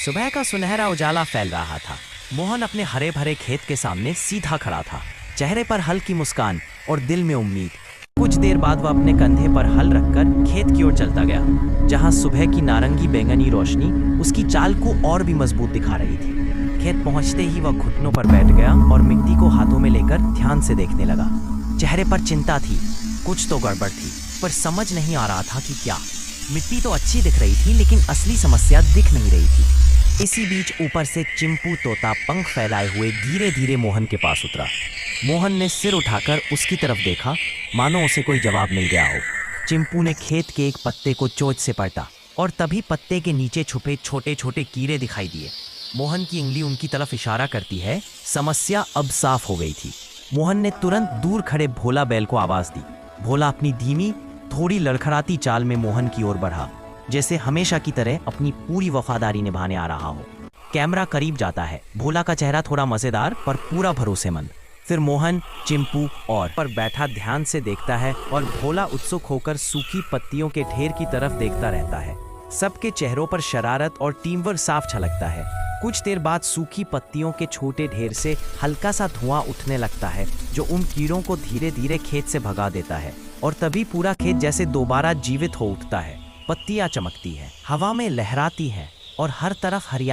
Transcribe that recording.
सुबह का सुनहरा उजाला फैल रहा था। मोहन अपने हरे भरे खेत के सामने सीधा खड़ा था, चेहरे पर हल्की मुस्कान और दिल में उम्मीद। कुछ देर बाद वह अपने कंधे पर हल रखकर खेत की ओर चलता गया, जहां सुबह की नारंगी बैंगनी रोशनी उसकी चाल को और भी मजबूत दिखा रही थी। खेत पहुंचते ही वह घुटनों पर बैठ गया और मिट्टी को हाथों में लेकर ध्यान से देखने लगा। चेहरे पर चिंता थी, कुछ तो गड़बड़ थी, पर समझ नहीं आ रहा था कि क्या। मिट्टी तो अच्छी दिख रही थी, लेकिन असली समस्या दिख नहीं रही थी। इसी बीच ऊपर से चिंपू तोता पंख फैलाए हुए धीरे धीरे मोहन के पास उतरा। मोहन ने सिर उठाकर उसकी तरफ देखा, मानो उसे कोई जवाब मिल गया हो। चिंपू ने खेत के एक पत्ते को चोंच से पलटा और तभी पत्ते के नीचे छुपे छोटे छोटे कीड़े दिखाई दिए। मोहन की उंगली उनकी तरफ इशारा करती है। समस्या अब साफ हो गई थी। मोहन ने तुरंत दूर खड़े भोला बैल को आवाज दी। भोला अपनी धीमी, थोड़ी लड़खड़ाती चाल में मोहन की ओर बढ़ा, जैसे हमेशा की तरह अपनी पूरी वफादारी निभाने आ रहा हो। कैमरा करीब जाता है। भोला का चेहरा थोड़ा मजेदार पर पूरा भरोसेमंद। फिर मोहन चिंपू और पर बैठा ध्यान से देखता है और भोला उत्सुक होकर सूखी पत्तियों के ढेर की तरफ देखता रहता है। सबके चेहरों पर शरारत और टीमवर्क साफ झलकता है। कुछ देर बाद सूखी पत्तियों के छोटे ढेर से हल्का सा धुआं उठने लगता है, जो उन कीड़ों को धीरे धीरे खेत से भगा देता है। और तभी पूरा खेत जैसे दोबारा जीवित हो उठता है। पत्तियां चमकती है, हवा में लहराती है और हर तरफ हरियाली